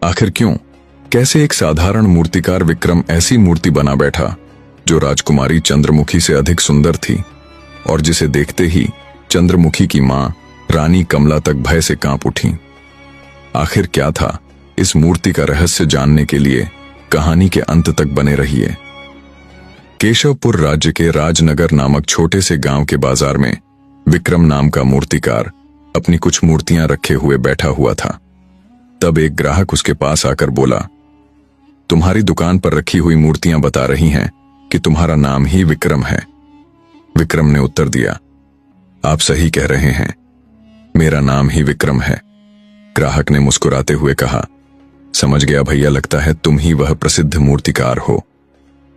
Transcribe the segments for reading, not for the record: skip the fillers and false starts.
आखिर क्यों? कैसे एक साधारण मूर्तिकार विक्रम ऐसी मूर्ति बना बैठा जो राजकुमारी चंद्रमुखी से अधिक सुंदर थी और जिसे देखते ही चंद्रमुखी की मां रानी कमला तक भय से कांप उठी? आखिर क्या था इस मूर्ति का रहस्य? जानने के लिए कहानी के अंत तक बने रहिए। केशवपुर राज्य के राजनगर नामक छोटे से गांव के बाजार में विक्रम नाम का मूर्तिकार अपनी कुछ मूर्तियां रखे हुए बैठा हुआ था। तब एक ग्राहक उसके पास आकर बोला, तुम्हारी दुकान पर रखी हुई मूर्तियां बता रही हैं कि तुम्हारा नाम ही विक्रम है। विक्रम ने उत्तर दिया, आप सही कह रहे हैं, मेरा नाम ही विक्रम है। ग्राहक ने मुस्कुराते हुए कहा, समझ गया भैया, लगता है तुम ही वह प्रसिद्ध मूर्तिकार हो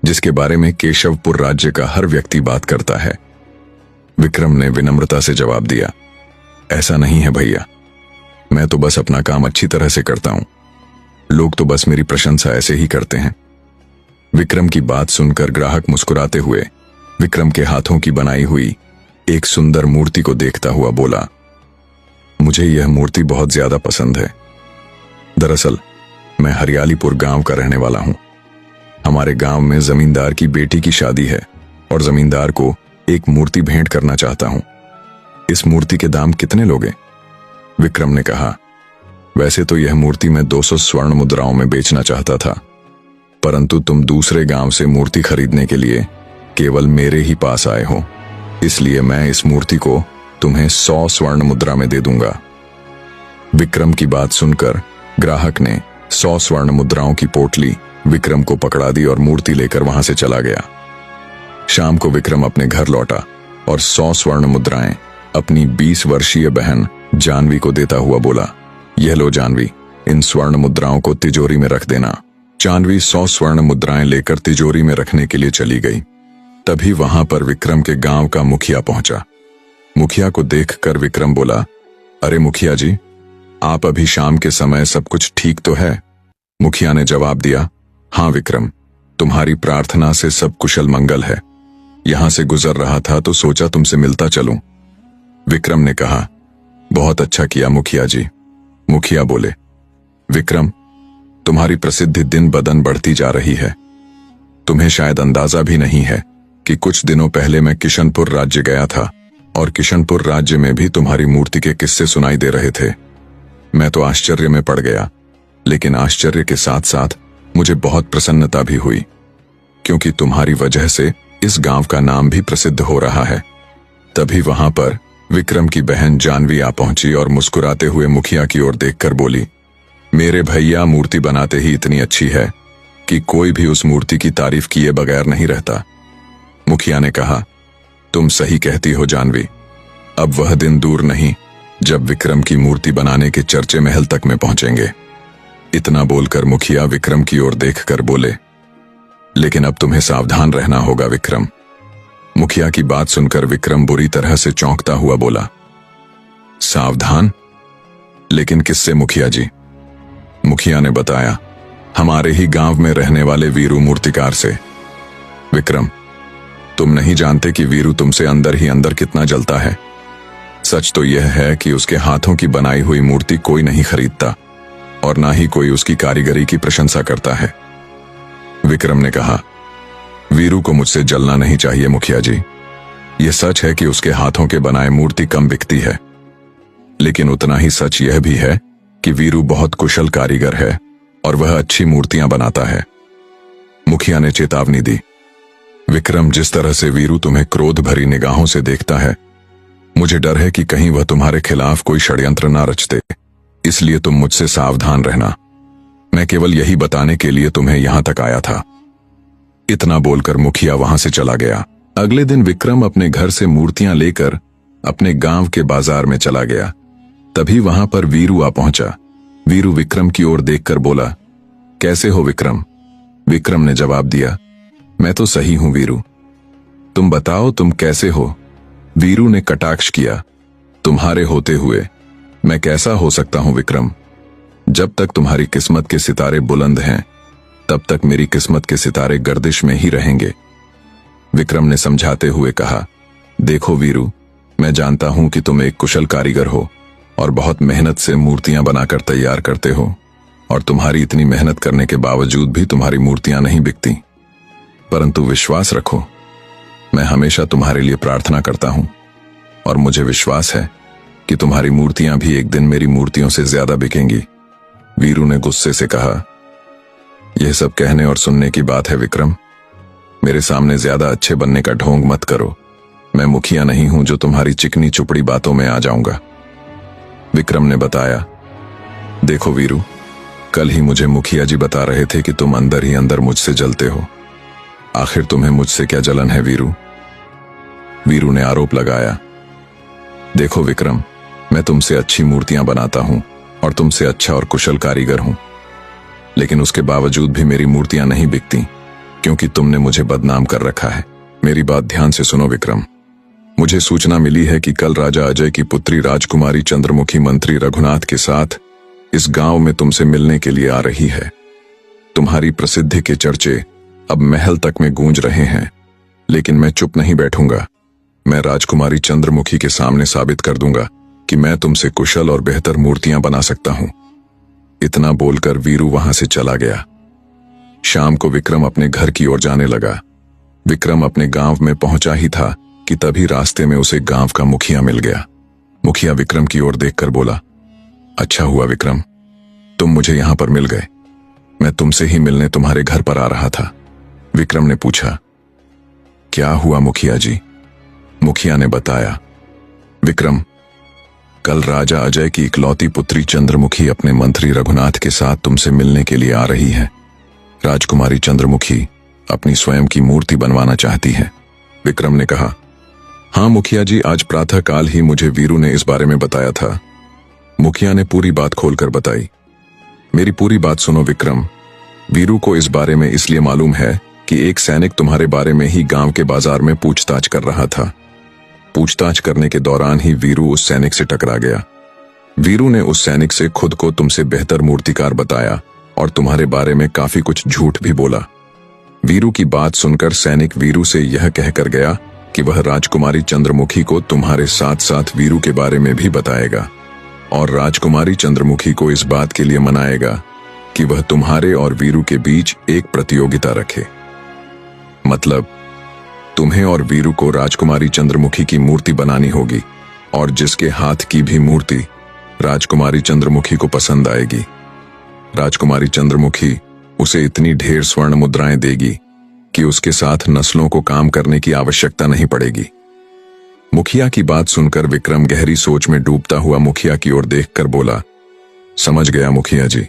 जिसके बारे में केशवपुर राज्य का हर व्यक्ति बात करता है। विक्रम ने विनम्रता से जवाब दिया, ऐसा नहीं है भैया, मैं तो बस अपना काम अच्छी तरह से करता हूं, लोग तो बस मेरी प्रशंसा ऐसे ही करते हैं। विक्रम की बात सुनकर ग्राहक मुस्कुराते हुए विक्रम के हाथों की बनाई हुई एक सुंदर मूर्ति को देखता हुआ बोला, मुझे यह मूर्ति बहुत ज्यादा पसंद है। दरअसल मैं हरियालीपुर गांव का रहने वाला हूं। हमारे गांव में जमींदार की बेटी की शादी है और जमींदार को एक मूर्ति भेंट करना चाहता हूं। इस मूर्ति के दाम कितने लोगे? विक्रम ने कहा, वैसे तो यह मूर्ति मैं 200 स्वर्ण मुद्राओं में बेचना चाहता था, परंतु तुम दूसरे गांव से मूर्ति खरीदने के लिए केवल मेरे ही पास आए हो, इसलिए मैं इस मूर्ति को तुम्हें 100 स्वर्ण मुद्रा में दे दूंगा। विक्रम की बात सुनकर ग्राहक ने 100 स्वर्ण मुद्राओं की पोटली विक्रम को पकड़ा दी और मूर्ति लेकर वहां से चला गया। शाम को विक्रम अपने घर लौटा और 100 स्वर्ण मुद्राएं अपनी 20 वर्षीय बहन जानवी को देता हुआ बोला, यह लो जानवी, इन स्वर्ण मुद्राओं को तिजोरी में रख देना। जानवी 100 स्वर्ण मुद्राएं लेकर तिजोरी में रखने के लिए चली गई। तभी वहां पर विक्रम के गांव का मुखिया पहुंचा। मुखिया को देखकर विक्रम बोला, अरे मुखिया जी, आप अभी शाम के समय सब कुछ ठीक तो है? मुखिया ने जवाब दिया, हाँ विक्रम, तुम्हारी प्रार्थना से सब कुशल मंगल है। यहां से गुजर रहा था तो सोचा तुमसे मिलता चलूं। विक्रम ने कहा, बहुत अच्छा किया मुखिया जी। मुखिया बोले, विक्रम, तुम्हारी प्रसिद्धि दिन बदन बढ़ती जा रही है। तुम्हें शायद अंदाजा भी नहीं है कि कुछ दिनों पहले मैं किशनपुर राज्य गया था और किशनपुर राज्य में भी तुम्हारी मूर्ति के किस्से सुनाई दे रहे थे। मैं तो आश्चर्य में पड़ गया, लेकिन आश्चर्य के साथ साथ मुझे बहुत प्रसन्नता भी हुई, क्योंकि तुम्हारी वजह से इस गांव का नाम भी प्रसिद्ध हो रहा है। तभी वहां पर विक्रम की बहन जानवी आ पहुंची और मुस्कुराते हुए मुखिया की ओर देखकर बोली, मेरे भैया, मूर्ति बनाते ही इतनी अच्छी है कि कोई भी उस मूर्ति की तारीफ किए बगैर नहीं रहता। मुखिया ने कहा, तुम सही कहती हो जानवी, अब वह दिन दूर नहीं जब विक्रम की मूर्ति बनाने के चर्चे महल तक में पहुंचेंगे। इतना बोलकर मुखिया विक्रम की ओर देखकर बोले, लेकिन अब तुम्हें सावधान रहना होगा विक्रम। मुखिया की बात सुनकर विक्रम बुरी तरह से चौंकता हुआ बोला, सावधान? लेकिन किससे मुखिया जी? मुखिया ने बताया, हमारे ही गांव में रहने वाले वीरू मूर्तिकार से। विक्रम, तुम नहीं जानते कि वीरू तुमसे अंदर ही अंदर कितना जलता है। सच तो यह है कि उसके हाथों की बनाई हुई मूर्ति कोई नहीं खरीदता और ना ही कोई उसकी कारीगरी की प्रशंसा करता है। विक्रम ने कहा, वीरू को मुझसे जलना नहीं चाहिए मुखिया जी। यह सच है कि उसके हाथों के बनाए मूर्ति कम बिकती है, लेकिन उतना ही सच यह भी है कि वीरू बहुत कुशल कारीगर है और वह अच्छी मूर्तियां बनाता है। मुखिया ने चेतावनी दी, विक्रम, जिस तरह से वीरू तुम्हें क्रोध भरी निगाहों से देखता है, मुझे डर है कि कहीं वह तुम्हारे खिलाफ कोई षड्यंत्र ना रचते, इसलिए तुम मुझसे सावधान रहना। मैं केवल यही बताने के लिए तुम्हें यहां तक आया था। इतना बोलकर मुखिया वहां से चला गया। अगले दिन विक्रम अपने घर से मूर्तियां लेकर अपने गांव के बाजार में चला गया। तभी वहां पर वीरू आ पहुंचा। वीरू विक्रम की ओर देखकर बोला, कैसे हो विक्रम? विक्रम ने जवाब दिया, मैं तो सही हूं वीरू, तुम बताओ तुम कैसे हो? वीरू ने कटाक्ष किया, तुम्हारे होते हुए मैं कैसा हो सकता हूं विक्रम? जब तक तुम्हारी किस्मत के सितारे बुलंद हैं, तब तक मेरी किस्मत के सितारे गर्दिश में ही रहेंगे। विक्रम ने समझाते हुए कहा, देखो वीरू, मैं जानता हूं कि तुम एक कुशल कारीगर हो और बहुत मेहनत से मूर्तियां बनाकर तैयार करते हो और तुम्हारी इतनी मेहनत करने के बावजूद भी तुम्हारी मूर्तियां नहीं बिकती। परंतु विश्वास रखो, मैं हमेशा तुम्हारे लिए प्रार्थना करता हूं और मुझे विश्वास है कि तुम्हारी मूर्तियां भी एक दिन मेरी मूर्तियों से ज्यादा बिकेंगी। वीरू ने गुस्से से कहा, यह सब कहने और सुनने की बात है विक्रम। मेरे सामने ज्यादा अच्छे बनने का ढोंग मत करो। मैं मुखिया नहीं हूं जो तुम्हारी चिकनी चुपड़ी बातों में आ जाऊंगा। विक्रम ने बताया, देखो वीरू, कल ही मुझे मुखिया जी बता रहे थे कि तुम अंदर ही अंदर मुझसे जलते हो। आखिर तुम्हें मुझसे क्या जलन है वीरू? वीरू ने आरोप लगाया, देखो विक्रम, मैं तुमसे अच्छी मूर्तियां बनाता हूं और तुमसे अच्छा और कुशल कारीगर हूं, लेकिन उसके बावजूद भी मेरी मूर्तियां नहीं बिकती क्योंकि तुमने मुझे बदनाम कर रखा है। मेरी बात ध्यान से सुनो विक्रम। मुझे सूचना मिली है कि कल राजा अजय की पुत्री राजकुमारी चंद्रमुखी मंत्री रघुनाथ के साथ इस गांव में तुमसे मिलने के लिए आ रही है। तुम्हारी प्रसिद्धि के चर्चे अब महल तक में गूंज रहे हैं, लेकिन मैं चुप नहीं बैठूंगा। मैं राजकुमारी चंद्रमुखी के सामने साबित कर दूंगा कि मैं तुमसे कुशल और बेहतर मूर्तियां बना सकता हूं। इतना बोलकर वीरू वहां से चला गया। शाम को विक्रम अपने घर की ओर जाने लगा। विक्रम अपने गांव में पहुंचा ही था कि तभी रास्ते में उसे गांव का मुखिया मिल गया। मुखिया विक्रम की ओर देखकर बोला, अच्छा हुआ विक्रम, तुम मुझे यहां पर मिल गए। मैं तुमसे ही मिलने तुम्हारे घर पर आ रहा था। विक्रम ने पूछा, क्या हुआ मुखिया जी? मुखिया ने बताया, विक्रम, कल राजा अजय की इकलौती पुत्री चंद्रमुखी अपने मंत्री रघुनाथ के साथ तुमसे मिलने के लिए आ रही है। राजकुमारी चंद्रमुखी अपनी स्वयं की मूर्ति बनवाना चाहती है। विक्रम ने कहा, हाँ मुखिया जी, आज प्रातःकाल ही मुझे वीरू ने इस बारे में बताया था। मुखिया ने पूरी बात खोलकर बताई। मेरी पूरी बात सुनो विक्रम। वीरू को इस बारे में इसलिए मालूम है कि एक सैनिक तुम्हारे बारे में ही गांव के बाजार में पूछताछ कर रहा था। पूछताछ करने के दौरान ही वीरू उस सैनिक से टकरा गया। वीरू ने उस सैनिक से खुद को तुमसे बेहतर मूर्तिकार बताया और तुम्हारे बारे में काफी कुछ झूठ भी बोला। वीरू की बात सुनकर सैनिक वीरू से यह कहकर गया कि वह राजकुमारी चंद्रमुखी को तुम्हारे साथ साथ वीरू के बारे में भी बताएगा और राजकुमारी चंद्रमुखी को इस बात के लिए मनाएगा कि वह तुम्हारे और वीरू के बीच एक प्रतियोगिता रखे। मतलब तुम्हें और वीरू को राजकुमारी चंद्रमुखी की मूर्ति बनानी होगी और जिसके हाथ की भी मूर्ति राजकुमारी चंद्रमुखी को पसंद आएगी, राजकुमारी चंद्रमुखी उसे इतनी ढेर स्वर्ण मुद्राएं देगी कि उसके साथ नस्लों को काम करने की आवश्यकता नहीं पड़ेगी। मुखिया की बात सुनकर विक्रम गहरी सोच में डूबता हुआ मुखिया की ओर देखकर बोला, समझ गया मुखिया जी,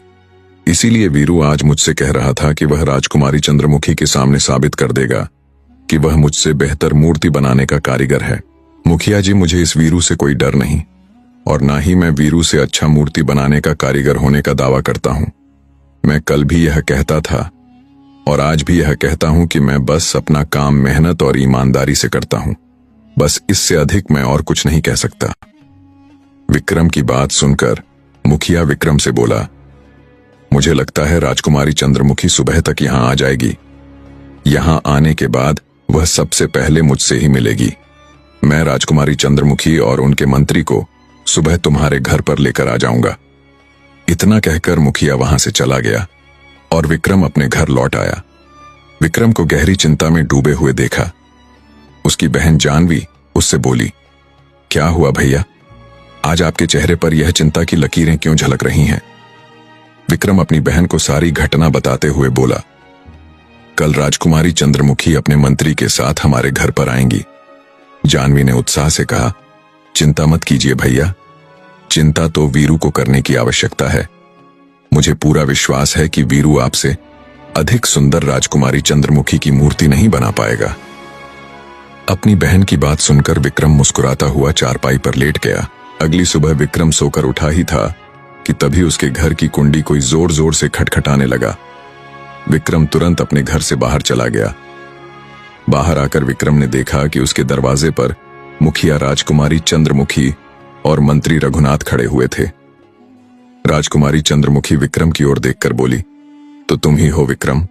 इसीलिए वीरू आज मुझसे कह रहा था कि वह राजकुमारी चंद्रमुखी के सामने साबित कर देगा कि वह मुझसे बेहतर मूर्ति बनाने का कारीगर है। मुखिया जी, मुझे इस वीरू से कोई डर नहीं और ना ही मैं वीरू से अच्छा मूर्ति बनाने का कारीगर होने का दावा करता हूं। मैं कल भी यह कहता था और आज भी यह कहता हूं कि मैं बस अपना काम मेहनत और ईमानदारी से करता हूं। बस इससे अधिक मैं और कुछ नहीं कह सकता। विक्रम की बात सुनकर मुखिया विक्रम से बोला, मुझे लगता है राजकुमारी चंद्रमुखी सुबह तक यहां आ जाएगी। यहां आने के बाद वह सबसे पहले मुझसे ही मिलेगी। मैं राजकुमारी चंद्रमुखी और उनके मंत्री को सुबह तुम्हारे घर पर लेकर आ जाऊंगा। इतना कहकर मुखिया वहां से चला गया और विक्रम अपने घर लौट आया। विक्रम को गहरी चिंता में डूबे हुए देखा। उसकी बहन जानवी उससे बोली, क्या हुआ भैया, आज आपके चेहरे पर यह चिंता की लकीरें क्यों झलक रही हैं? विक्रम अपनी बहन को सारी घटना बताते हुए बोला, कल राजकुमारी चंद्रमुखी अपने मंत्री के साथ हमारे घर पर आएंगी। जानवी ने उत्साह से कहा, चिंता मत कीजिए भैया, चिंता तो वीरू को करने की आवश्यकता है। मुझे पूरा विश्वास है कि वीरू आपसे अधिक सुंदर राजकुमारी चंद्रमुखी की मूर्ति नहीं बना पाएगा। अपनी बहन की बात सुनकर विक्रम मुस्कुराता हुआ चारपाई पर लेट गया। अगली सुबह विक्रम सोकर उठा ही था कि तभी उसके घर की कुंडी कोई जोर जोर से खटखटाने लगा। विक्रम तुरंत अपने घर से बाहर चला गया। बाहर आकर विक्रम ने देखा कि उसके दरवाजे पर मुखिया राजकुमारी चंद्रमुखी और मंत्री रघुनाथ खड़े हुए थे। राजकुमारी चंद्रमुखी विक्रम की ओर देखकर बोली, तो तुम ही हो विक्रम,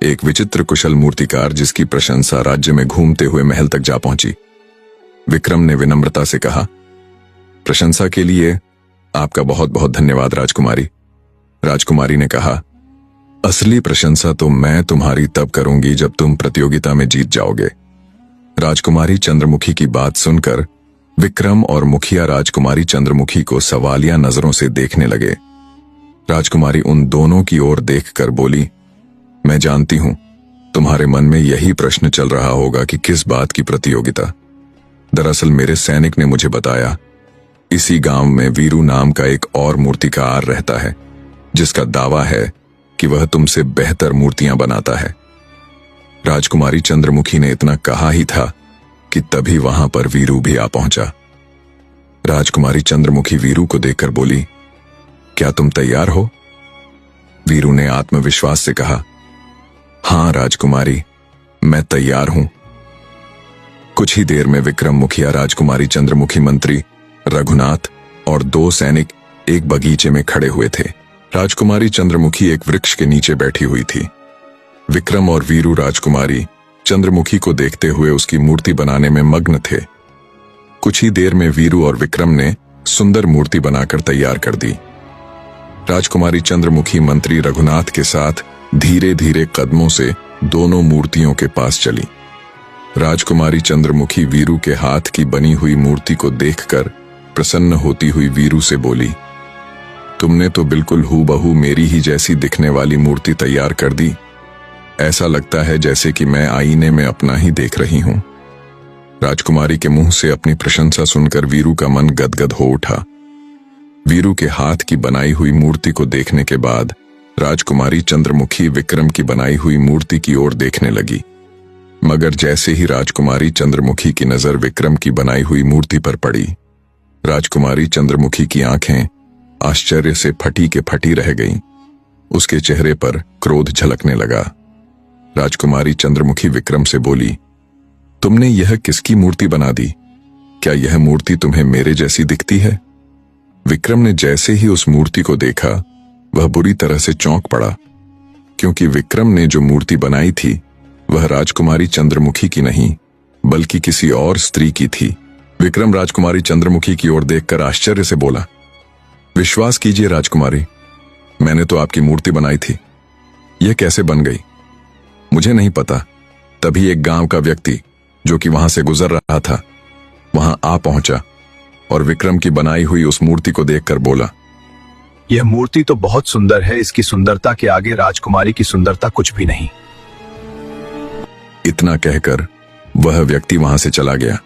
एक विचित्र कुशल मूर्तिकार जिसकी प्रशंसा राज्य में घूमते हुए महल तक जा पहुंची। विक्रम ने विनम्रता से कहा, प्रशंसा के लिए आपका बहुत बहुत धन्यवाद राजकुमारी। राजकुमारी ने कहा, असली प्रशंसा तो मैं तुम्हारी तब करूंगी जब तुम प्रतियोगिता में जीत जाओगे। राजकुमारी चंद्रमुखी की बात सुनकर विक्रम और मुखिया राजकुमारी चंद्रमुखी को सवालिया नजरों से देखने लगे। राजकुमारी उन दोनों की ओर देखकर बोली, मैं जानती हूं तुम्हारे मन में यही प्रश्न चल रहा होगा कि किस बात की प्रतियोगिता। दरअसल मेरे सैनिक ने मुझे बताया, इसी गांव में वीरू नाम का एक और मूर्तिकार रहता है जिसका दावा है कि वह तुमसे बेहतर मूर्तियां बनाता है। राजकुमारी चंद्रमुखी ने इतना कहा ही था कि तभी वहां पर वीरू भी आ पहुंचा। राजकुमारी चंद्रमुखी वीरू को देखकर बोली, क्या तुम तैयार हो? वीरू ने आत्मविश्वास से कहा, हां राजकुमारी, मैं तैयार हूं। कुछ ही देर में विक्रम, मुखिया राजकुमारी चंद्रमुखी, मंत्री रघुनाथ और 2 सैनिक एक बगीचे में खड़े हुए थे। राजकुमारी चंद्रमुखी एक वृक्ष के नीचे बैठी हुई थी। विक्रम और वीरू राजकुमारी चंद्रमुखी को देखते हुए उसकी मूर्ति बनाने में मग्न थे। कुछ ही देर में वीरू और विक्रम ने सुंदर मूर्ति बनाकर तैयार कर दी। राजकुमारी चंद्रमुखी मंत्री रघुनाथ के साथ धीरे धीरे कदमों से दोनों मूर्तियों के पास चली। राजकुमारी चंद्रमुखी वीरू के हाथ की बनी हुई मूर्ति को देखकर प्रसन्न होती हुई वीरू से बोली, तुमने तो बिल्कुल हूबहू मेरी ही जैसी दिखने वाली मूर्ति तैयार कर दी। ऐसा लगता है जैसे कि मैं आईने में अपना ही देख रही हूं। राजकुमारी के मुंह से अपनी प्रशंसा सुनकर वीरू का मन गदगद हो उठा। वीरू के हाथ की बनाई हुई मूर्ति को देखने के बाद राजकुमारी चंद्रमुखी विक्रम की बनाई हुई मूर्ति की ओर देखने लगी। मगर जैसे ही राजकुमारी चंद्रमुखी की नजर विक्रम की बनाई हुई मूर्ति पर पड़ी, राजकुमारी चंद्रमुखी की आंखें आश्चर्य से फटी के फटी रह गईं। उसके चेहरे पर क्रोध झलकने लगा। राजकुमारी चंद्रमुखी विक्रम से बोली, तुमने यह किसकी मूर्ति बना दी? क्या यह मूर्ति तुम्हें मेरे जैसी दिखती है? विक्रम ने जैसे ही उस मूर्ति को देखा, वह बुरी तरह से चौंक पड़ा, क्योंकि विक्रम ने जो मूर्ति बनाई थी वह राजकुमारी चंद्रमुखी की नहीं बल्कि किसी और स्त्री की थी। विक्रम राजकुमारी चंद्रमुखी की ओर देखकर आश्चर्य से बोला, विश्वास कीजिए राजकुमारी, मैंने तो आपकी मूर्ति बनाई थी। यह कैसे बन गई मुझे नहीं पता। तभी एक गांव का व्यक्ति जो कि वहां से गुजर रहा था वहां आ पहुंचा और विक्रम की बनाई हुई उस मूर्ति को देखकर बोला, यह मूर्ति तो बहुत सुंदर है, इसकी सुंदरता के आगे राजकुमारी की सुंदरता कुछ भी नहीं। इतना कहकर वह व्यक्ति वहां से चला गया।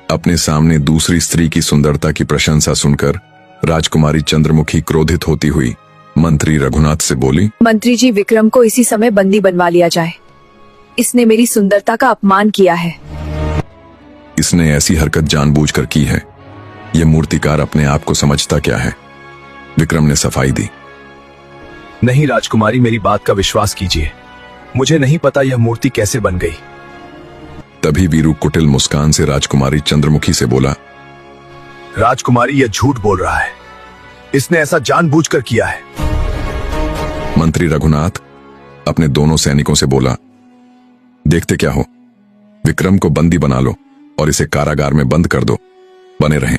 अपने सामने दूसरी स्त्री की सुंदरता की प्रशंसा सुनकर राजकुमारी चंद्रमुखी क्रोधित होती हुई मंत्री रघुनाथ से बोली, मंत्री जी, विक्रम को इसी समय बंदी बनवा लिया जाए। इसने मेरी सुंदरता का अपमान किया है। इसने ऐसी हरकत जानबूझकर की है। यह मूर्तिकार अपने आप को समझता क्या है? विक्रम ने सफाई दी, नहीं राजकुमारी, मेरी बात का विश्वास कीजिए, मुझे नहीं पता यह मूर्ति कैसे बन गई। तभी वीरू कुटिल मुस्कान से राजकुमारी चंद्रमुखी से बोला, राजकुमारी यह झूठ बोल रहा है, इसने ऐसा जानबूझकर किया है। मंत्री रघुनाथ अपने दोनों सैनिकों से बोला, देखते क्या हो, विक्रम को बंदी बना लो और इसे कारागार में बंद कर दो, बने रहें।